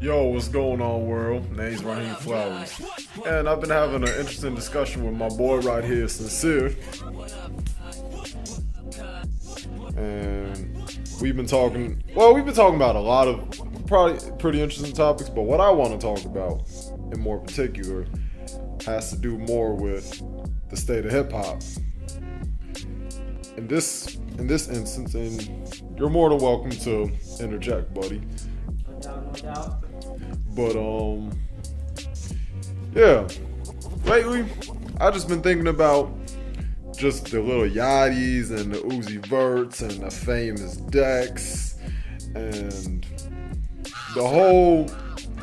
Yo, what's going on, world? Name's Raheem Flowers. And I've been having an interesting discussion with my boy right here, Sincere. And we've been talking about a lot of probably pretty interesting topics, but what I want to talk about in more particular has to do more with the state of hip hop. In this instance, and you're more than welcome to interject, buddy. No doubt. But yeah. Lately, I just been thinking about just the little Yachties and the Uzi Verts and the famous Dex and the whole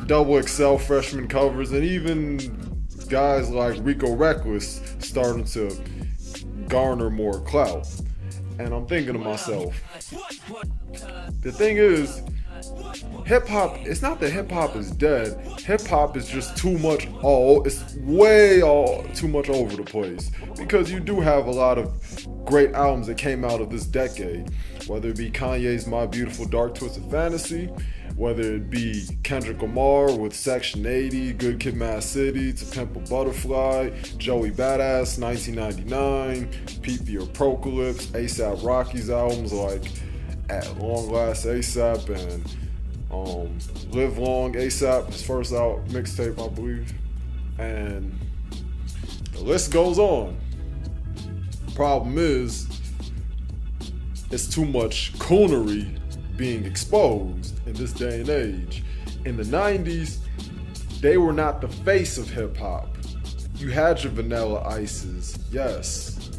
double XL freshman covers, and even guys like Rico Reckless starting to garner more clout. And I'm thinking to myself, the thing is, hip hop, it's not that hip hop is dead. Hip hop is just too much it's way too much over the place. Because you do have a lot of great albums that came out of this decade. Whether it be Kanye's My Beautiful Dark Twisted Fantasy, whether it be Kendrick Lamar with Section 80, Good Kid, Mad City, To Pimp a Butterfly, Joey Badass, 1999, Peep the Apocalypse, A$AP Rocky's albums like At Long Last A$AP and Live Long A$AP, his first out mixtape, I believe, and the list goes on. Problem is, it's too much coonery being exposed in this day and age. In the 90s, they were not the face of hip hop. You had your Vanilla Ices, yes,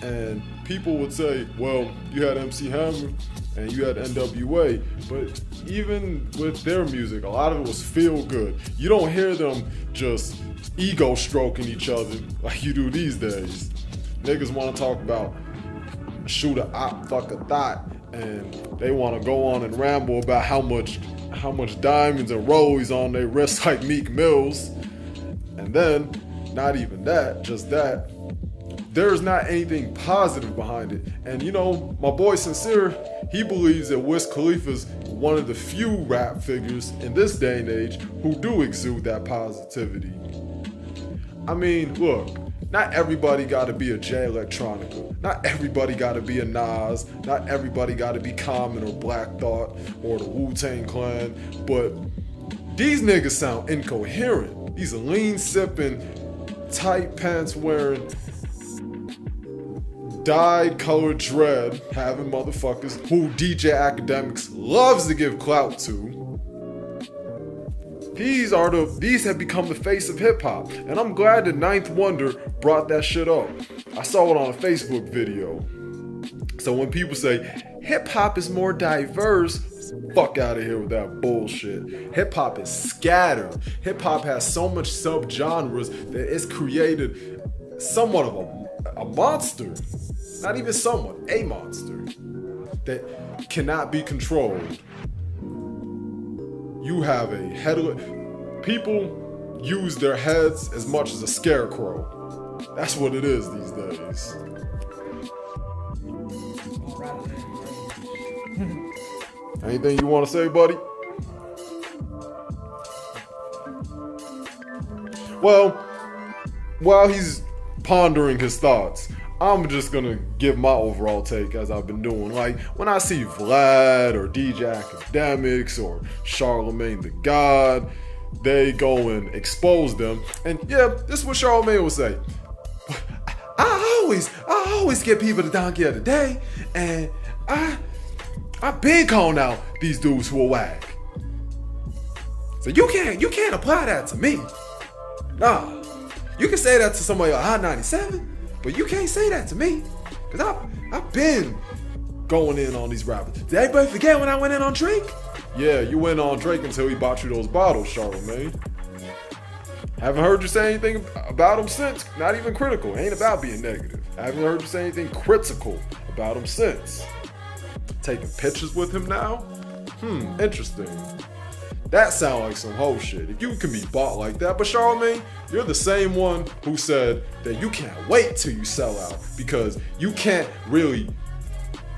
and people would say, well, you had MC Hammer and you had NWA, but even with their music, a lot of it was feel good. You don't hear them just ego stroking each other like you do these days. Niggas want to talk about shoot a op, fuck a thought, and they want to go on and ramble about how much diamonds and rollies on their wrists like Meek Mills, and then not even that, just that. There's not anything positive behind it. And you know, my boy Sincere, he believes that Wiz Khalifa's one of the few rap figures in this day and age who do exude that positivity. I mean, look, not everybody gotta be a Jay Electronica. Not everybody gotta be a Nas. Not everybody gotta be Common or Black Thought or the Wu-Tang Clan. But these niggas sound incoherent. These are lean sipping, tight pants wearing, dyed colored dread having motherfuckers who DJ Academics loves to give clout to. These have become the face of hip hop, and I'm glad that Ninth Wonder brought that shit up. I saw it on a Facebook video. So when people say hip hop is more diverse, fuck out of here with that bullshit. Hip hop is scattered. Hip hop has so much subgenres that it's created somewhat of a monster. Not even somewhat, a monster that cannot be controlled. You have a headless. People use their heads as much as a scarecrow. That's what it is these days. Anything you want to say, buddy? Well, while he's pondering his thoughts, I'm just gonna give my overall take as I've been doing. Like, when I see Vlad or DJ Academics or Charlemagne the God, they go and expose them. And yeah, this is what Charlemagne would say. I always get people the donkey of the day, and I been calling out these dudes who are whack. So you can't apply that to me. Nah, you can say that to somebody on Hot 97. But you can't say that to me, because I've been going in on these rappers. Did everybody forget when I went in on Drake? Yeah, you went on Drake until he bought you those bottles, Charlemagne. Haven't heard you say anything about him since. Not even critical. Ain't about being negative. I haven't heard you say anything critical about him since. Taking pictures with him now? Interesting. That sounds like some whole shit. If you can be bought like that. But Charlemagne, you're the same one who said that you can't wait till you sell out, because you can't really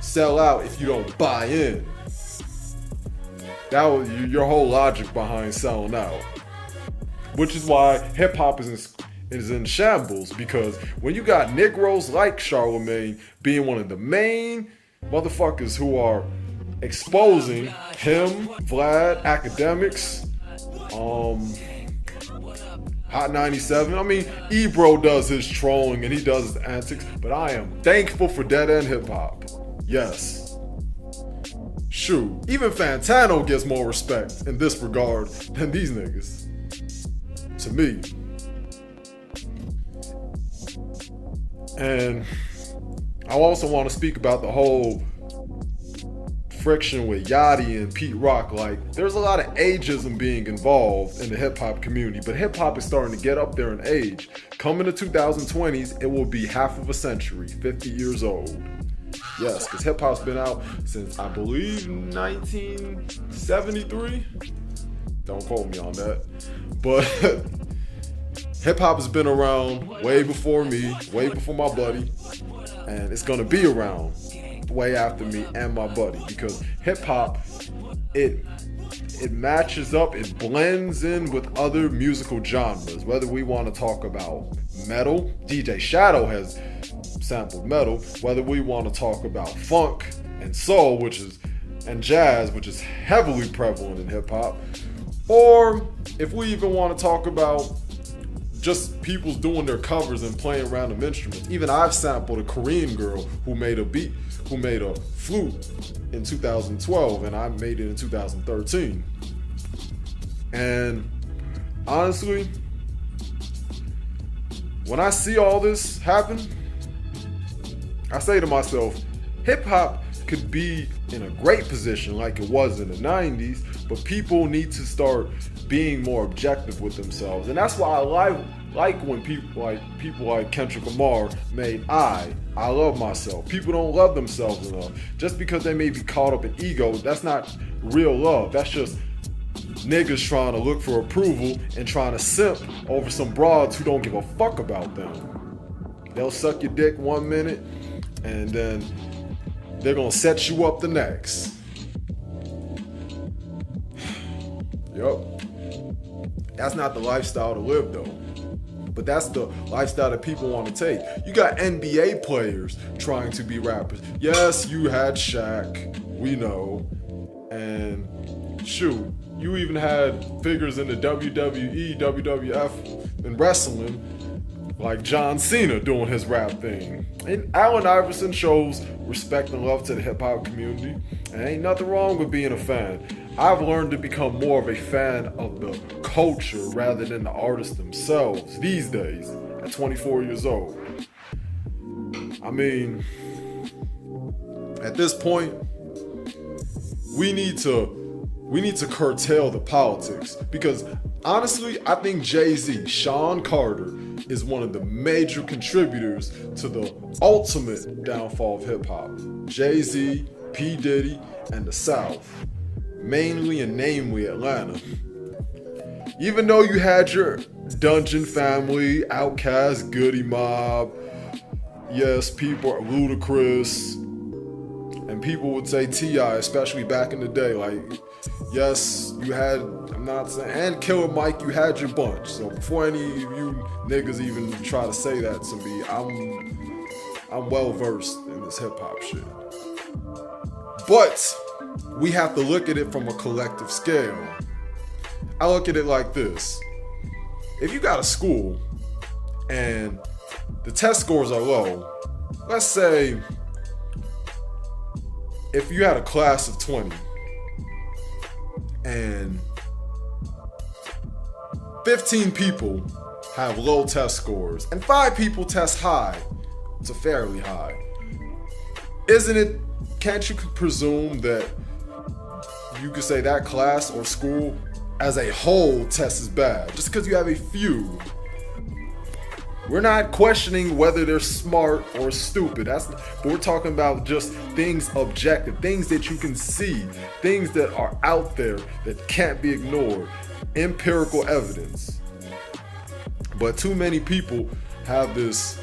sell out if you don't buy in. That was your whole logic behind selling out. Which is why hip hop is in shambles, because when you got Negroes like Charlemagne being one of the main motherfuckers who are exposing him, Vlad, academics, Hot 97. I mean, Ebro does his trolling and he does his antics, but I am thankful for Dead End Hip Hop. Yes. Shoot, even Fantano gets more respect in this regard than these niggas. To me. And I also want to speak about the whole friction with Yachty and Pete Rock. Like, there's a lot of ageism being involved in the hip-hop community, but hip-hop is starting to get up there in age. Coming to 2020s, it will be half of a century, 50 years old. Yes, because hip-hop's been out since, I believe, 1973. Don't quote me on that. But hip-hop has been around way before me, way before my buddy, and it's going to be around way after me and my buddy, because hip-hop, it matches up, it blends in with other musical genres. Whether we want to talk about metal, DJ Shadow has sampled metal, whether we want to talk about funk and soul, and jazz, which is heavily prevalent in hip-hop, or if we even want to talk about just people doing their covers and playing random instruments. Even I've sampled a Korean girl who made a flute in 2012, and I made it in 2013. And honestly, when I see all this happen, I say to myself, hip hop could be in a great position like it was in the 90s, but people need to start being more objective with themselves. And that's why I like when people like Kendrick Lamar made I Love Myself. People don't love themselves enough. Just because they may be caught up in ego, that's not real love. That's just niggas trying to look for approval and trying to simp over some broads who don't give a fuck about them. They'll suck your dick 1 minute and then they're gonna set you up the next. Yup. That's not the lifestyle to live though. But that's the lifestyle that people want to take. You got NBA players trying to be rappers. Yes, you had Shaq, we know. And shoot, you even had figures in the WWE, WWF, and wrestling, like John Cena doing his rap thing. And Allen Iverson shows respect and love to the hip hop community. And ain't nothing wrong with being a fan. I've learned to become more of a fan of the culture rather than the artists themselves these days at 24 years old. I mean, at this point, we need to curtail the politics, because honestly, I think Jay-Z, Sean Carter, is one of the major contributors to the ultimate downfall of hip-hop. Jay-Z, P. Diddy, and the South. Mainly and namely Atlanta. Even though you had your Dungeon Family, Outkast, Goody Mob, yes, people are Ludacris, and people would say T.I., especially back in the day, like, yes, you had, I'm not saying, and Killer Mike, you had your bunch. So before any of you niggas even try to say that to me, I'm well versed in this hip hop shit. But we have to look at it from a collective scale. I look at it like this. If you got a school and the test scores are low, let's say if you had a class of 20 and 15 people have low test scores and 5 people test high, it's a fairly high. Can't you presume that you could say that class or school as a whole test is bad just because you have a few? We're not questioning whether they're smart or stupid. But we're talking about just things objective, things that you can see, things that are out there that can't be ignored, empirical evidence. But too many people have this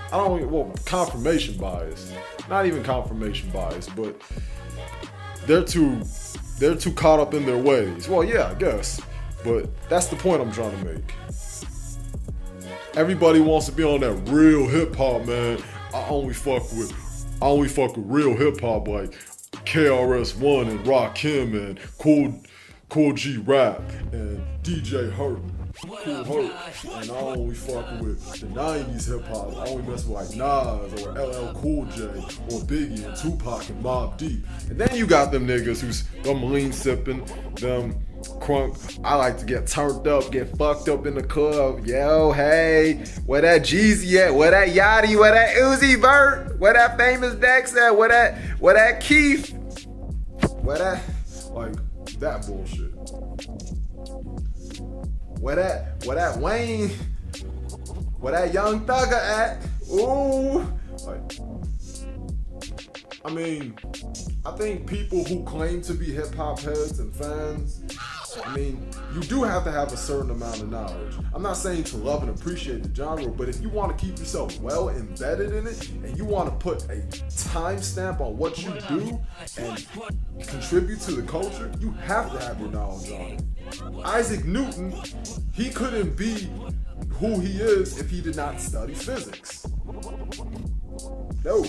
confirmation bias. Not even confirmation bias, but they're too caught up in their ways. Well, yeah, I guess. But that's the point I'm trying to make. Everybody wants to be on that real hip hop, man. I only fuck with real hip hop like KRS-One and Rakim and Cool G Rap and DJ Hurt. Cool Hurt. And I only fuck with the 90s hip hop. I only mess with like Nas or LL Cool J or Biggie and Tupac and Mobb Deep. And then you got them niggas who's them lean sipping, them crunk. I like to get turned up, get fucked up in the club. Yo, hey, where that Jeezy at? Where that Yachty? Where that Uzi Vert? Where that famous Dex at? Where that Keith? Where that, like, that bullshit. Where that Wayne? Where that Young Thugger at? Ooh, like, I mean, I think people who claim to be hip hop heads and fans, I mean, you do have to have a certain amount of knowledge. I'm not saying to love and appreciate the genre, but if you want to keep yourself well embedded in it and you want to put a timestamp on what you do and contribute to the culture, you have to have your knowledge on it. Isaac Newton, he couldn't be who he is if he did not study physics. No.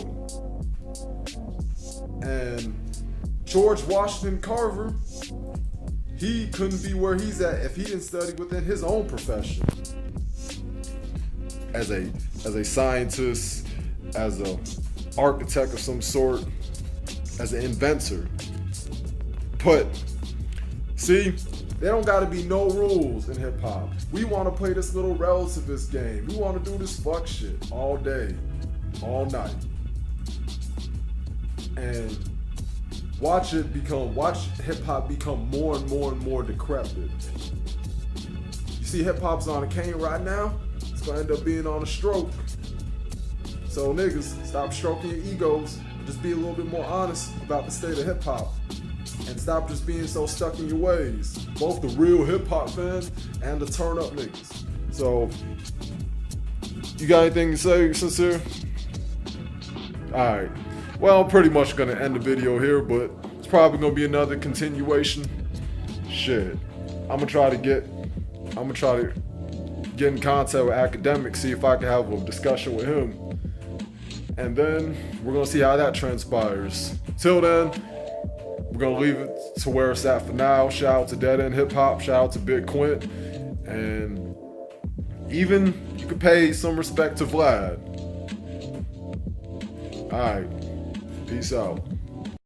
And George Washington Carver, he couldn't be where he's at if he didn't study within his own profession. As a scientist, as an architect of some sort, as an inventor. But see, there don't gotta be no rules in hip hop. We wanna play this little relativist game. We wanna do this fuck shit all day, all night. And watch hip hop become more and more decrepit. You see hip hop's on a cane right now, it's gonna end up being on a stroke. So niggas, stop stroking your egos, just be a little bit more honest about the state of hip hop. And stop just being so stuck in your ways. Both the real hip hop fans and the turn up niggas. So, you got anything to say, Sincere? Alright. Well, I'm pretty much gonna end the video here, but it's probably gonna be another continuation. Shit. I'm gonna try to get in contact with Academic, see if I can have a discussion with him. And then we're gonna see how that transpires. Till then, we're gonna leave it to where it's at for now. Shout out to Dead End Hip Hop, shout out to Big Quint, and even you could pay some respect to Vlad. Alright, peace out.